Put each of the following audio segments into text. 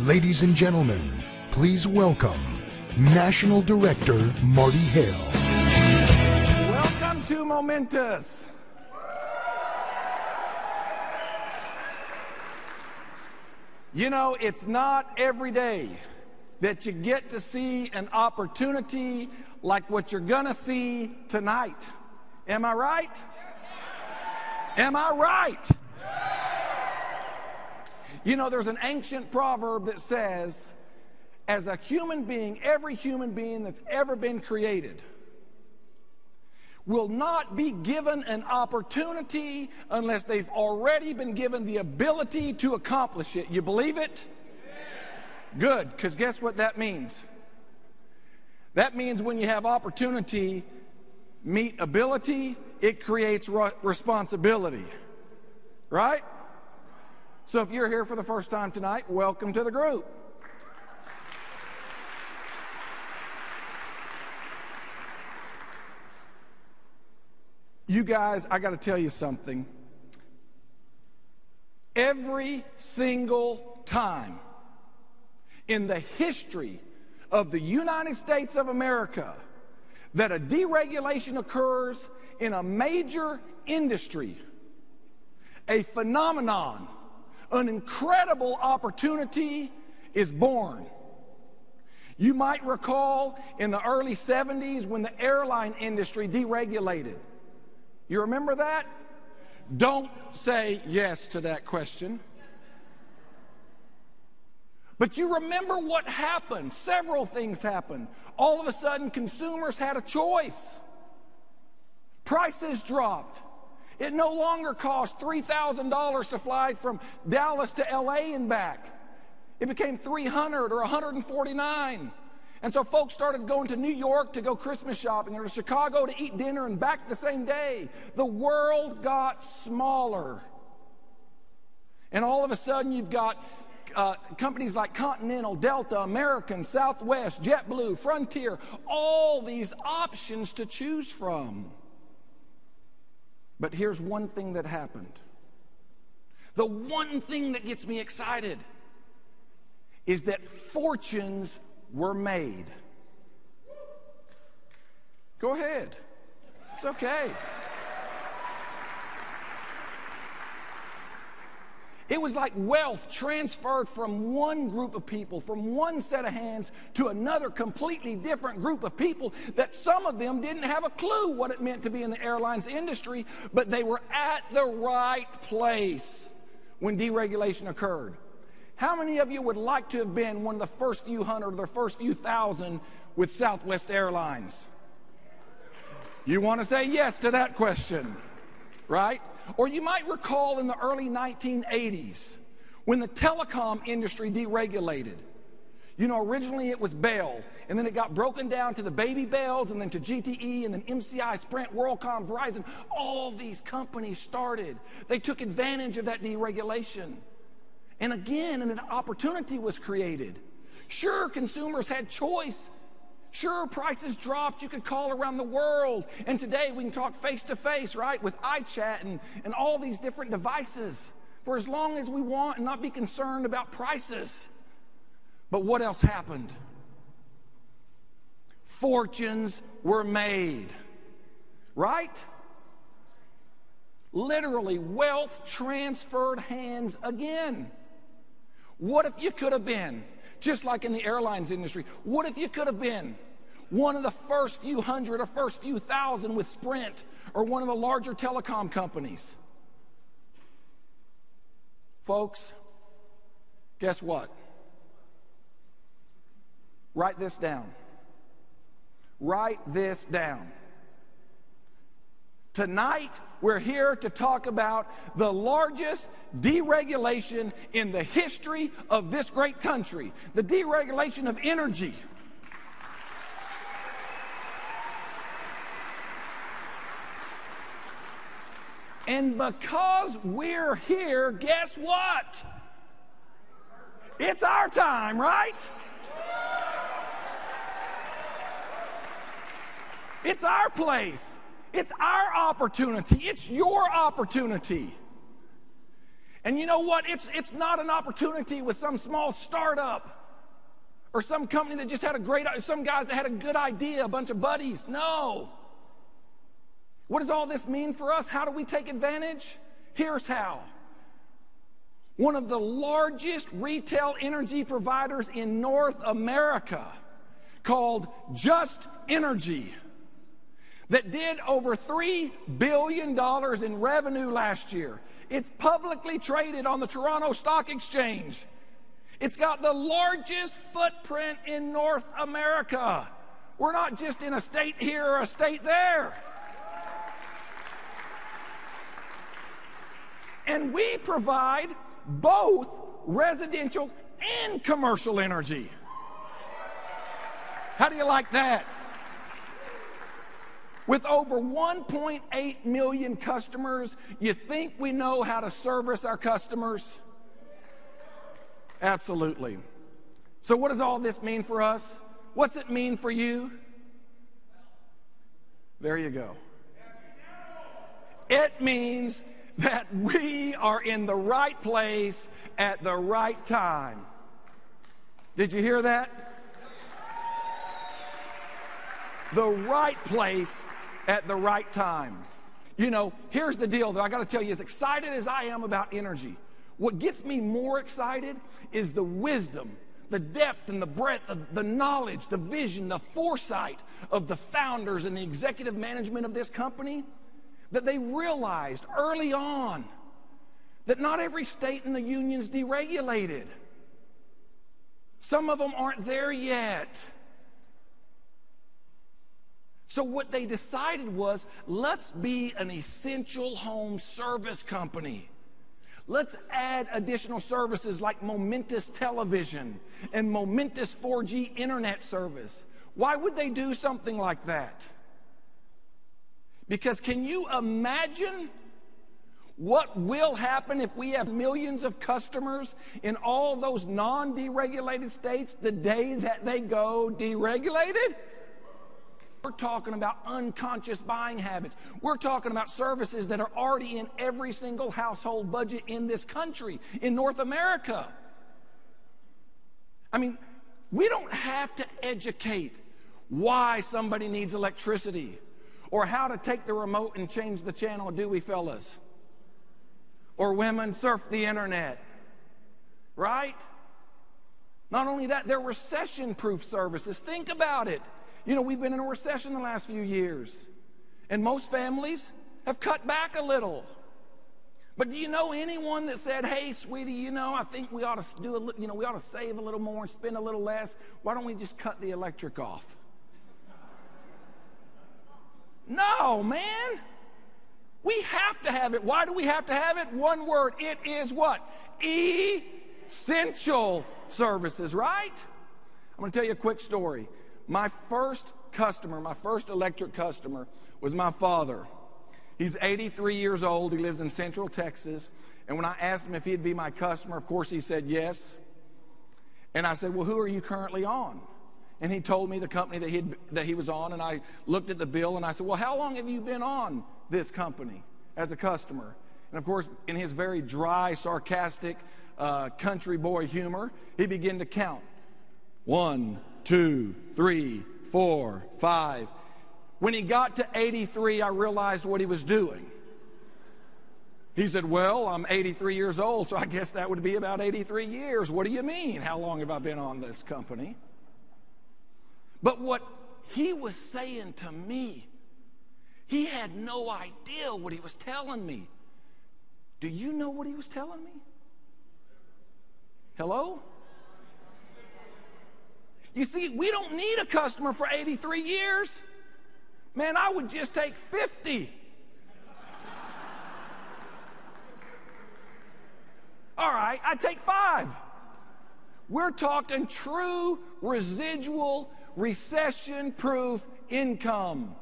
Ladies and gentlemen, please welcome National Director Marty Hale. Welcome to Momentis. You know, it's not every day that you get to see an opportunity like what you're gonna see tonight. Am I right? Am I right? You know, there's an ancient proverb that says, as a human being, every human being that's ever been created will not be given an opportunity unless they've already been given the ability to accomplish it. You believe it? Good, because guess what that means? That means when you have opportunity meet ability, it creates responsibility. Right? So if you're here for the first time tonight, welcome to the group. You guys, I got to tell you something. Every single time in the history of the United States of America that a deregulation occurs in a major industry, a phenomenon, an incredible opportunity is born. You might recall in the early 70s when the airline industry deregulated. You remember that? Don't say yes to that question. But you remember what happened. Several things happened. All of a sudden, consumers had a choice. Prices dropped. It no longer cost $3,000 to fly from Dallas to LA and back. It became $300 or $149. And so folks started going to New York to go Christmas shopping or to Chicago to eat dinner and back the same day. The world got smaller. And all of a sudden you've got companies like Continental, Delta, American, Southwest, JetBlue, Frontier, all these options to choose from. But here's one thing that happened. The one thing that gets me excited is that fortunes were made. Go ahead. It's okay. It was like wealth transferred from one group of people, from one set of hands to another completely different group of people that some of them didn't have a clue what it meant to be in the airlines industry, but they were at the right place when deregulation occurred. How many of you would like to have been one of the first few hundred or the first few thousand with Southwest Airlines? You want to say yes to that question, right? Or you might recall in the early 1980s when the telecom industry deregulated. You know, originally it was Bell, and then it got broken down to the baby Bells, and then to GTE, and then MCI, Sprint, WorldCom, Verizon. All these companies started. They took advantage of that deregulation. And again, an opportunity was created. Sure, consumers had choice. Sure, prices dropped. You could call around the world. And today we can talk face-to-face, right, with iChat and all these different devices for as long as we want and not be concerned about prices. But what else happened? Fortunes were made, right? Literally, wealth transferred hands again. What if you could have been, just like in the airlines industry, what if you could have been one of the first few hundred or first few thousand with Sprint or one of the larger telecom companies? Folks, guess what? Write this down. Write this down. Tonight, we're here to talk about the largest deregulation in the history of this great country, the deregulation of energy. And because we're here, guess what? It's our time, right? It's our place. It's our opportunity. It's your opportunity. And you know what? It's not an opportunity with some small startup or some company that just had some guys that had a good idea, a bunch of buddies. No. What does all this mean for us? How do we take advantage? Here's how. One of the largest retail energy providers in North America, called Just Energy, that did over $3 billion in revenue last year. It's publicly traded on the Toronto Stock Exchange. It's got the largest footprint in North America. We're not just in a state here or a state there. And we provide both residential and commercial energy. How do you like that? With over 1.8 million customers, you think we know how to service our customers? Absolutely. So what does all this mean for us? What's it mean for you? There you go. It means that we are in the right place at the right time. Did you hear that? The right place at the right time. You know, here's the deal, though. I got to tell you, as excited as I am about energy, what gets me more excited is the wisdom, the depth and the breadth, the knowledge, the vision, the foresight of the founders and the executive management of this company, that they realized early on that not every state in the union's deregulated. Some of them aren't there yet. So what they decided was, let's be an essential home service company. Let's add additional services like Momentis television and Momentis 4G internet service. Why would they do something like that? Because can you imagine what will happen if we have millions of customers in all those non-deregulated states the day that they go deregulated? We're talking about unconscious buying habits. We're talking about services that are already in every single household budget in this country, in North America. I mean, we don't have to educate why somebody needs electricity or how to take the remote and change the channel, do we, fellas? Or women surf the internet, right? Not only that, they're recession-proof services. Think about it. You know, we've been in a recession the last few years, and most families have cut back a little. But do you know anyone that said, hey, sweetie, you know, I think we ought to do we ought to save a little more and spend a little less. Why don't we just cut the electric off? No, man. We have to have it. Why do we have to have it? One word. It is what? Essential services, right? I'm going to tell you a quick story. My first customer, my first electric customer was my father. He's 83 years old. He lives in Central Texas. And when I asked him if he'd be my customer, of course he said yes. And I said, well, who are you currently on? And he told me the company that he was on, and I looked at the bill and I said, well, how long have you been on this company as a customer? And of course, in his very dry, sarcastic, country boy humor, he began to count. 1, 2, 3, 4, 5. When he got to 83, I realized what he was doing. He said, well, I'm 83 years old, so I guess that would be about 83 years. What do you mean? How long have I been on this company? But what he was saying to me, he had no idea what he was telling me. Do you know what he was telling me? Hello? You see, we don't need a customer for 83 years. Man, I would just take 50. All right, I'd take 5. We're talking true residual, recession-proof income.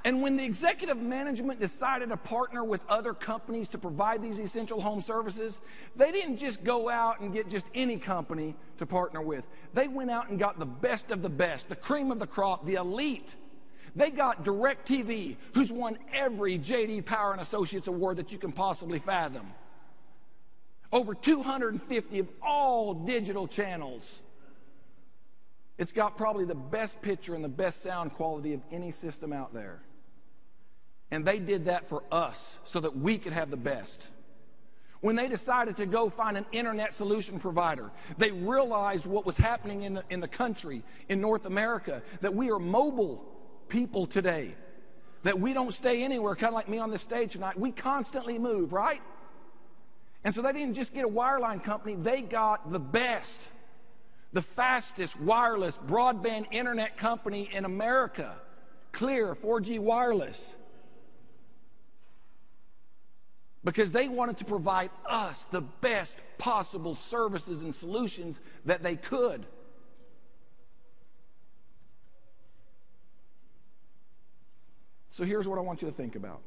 And when the executive management decided to partner with other companies to provide these essential home services, they didn't just go out and get just any company to partner with. They went out and got the best of the best, the cream of the crop, the elite. They got DirecTV, who's won every J.D. Power and Associates award that you can possibly fathom. Over 250 of all digital channels. It's got probably the best picture and the best sound quality of any system out there. And they did that for us so that we could have the best. When they decided to go find an internet solution provider, they realized what was happening in the country, in North America, that we are mobile people today, that we don't stay anywhere, kind of like me on this stage tonight. We constantly move, right? And so they didn't just get a wireline company, they got the best, the fastest wireless broadband internet company in America, Clear 4G wireless. Because they wanted to provide us the best possible services and solutions that they could. So here's what I want you to think about.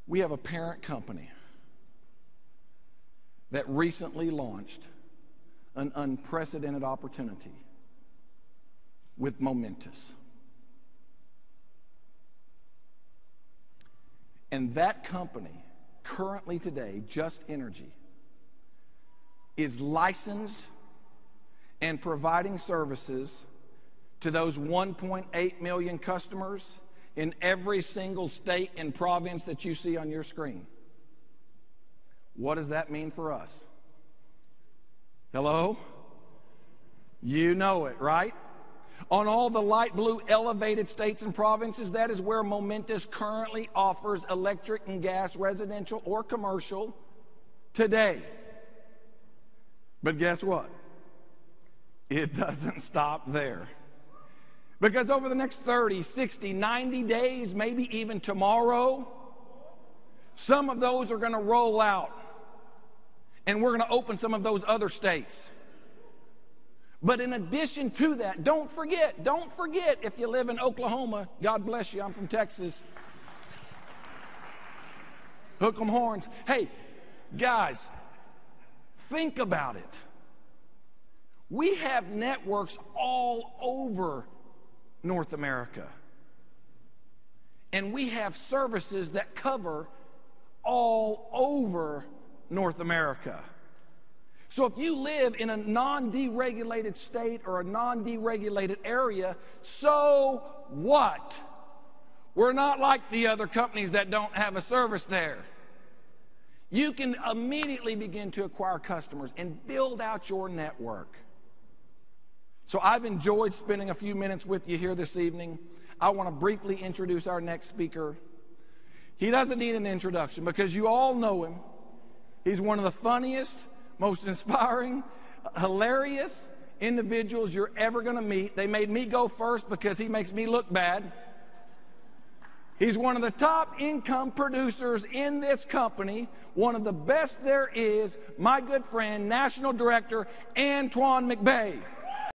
We have a parent company that recently launched an unprecedented opportunity with Momentis. And that company, currently today, Just Energy, is licensed and providing services to those 1.8 million customers in every single state and province that you see on your screen. What does that mean for us? Hello? You know it, right? On all the light blue elevated states and provinces, that is where Momentis currently offers electric and gas, residential or commercial, today. But guess what? It doesn't stop there. Because over the next 30, 60, 90 days, maybe even tomorrow, some of those are going to roll out. And we're going to open some of those other states. But in addition to that, don't forget, if you live in Oklahoma, God bless you, I'm from Texas. Hook 'em horns. Hey, guys, think about it. We have networks all over North America. And we have services that cover all over North America. So if you live in a non-deregulated state or a non-deregulated area, so what? We're not like the other companies that don't have a service there. You can immediately begin to acquire customers and build out your network. So I've enjoyed spending a few minutes with you here this evening. I want to briefly introduce our next speaker. He doesn't need an introduction because you all know him. He's one of the funniest, most inspiring, hilarious individuals you're ever going to meet. They made me go first because he makes me look bad. He's one of the top income producers in this company, one of the best there is, my good friend, National Director Antoine McBay.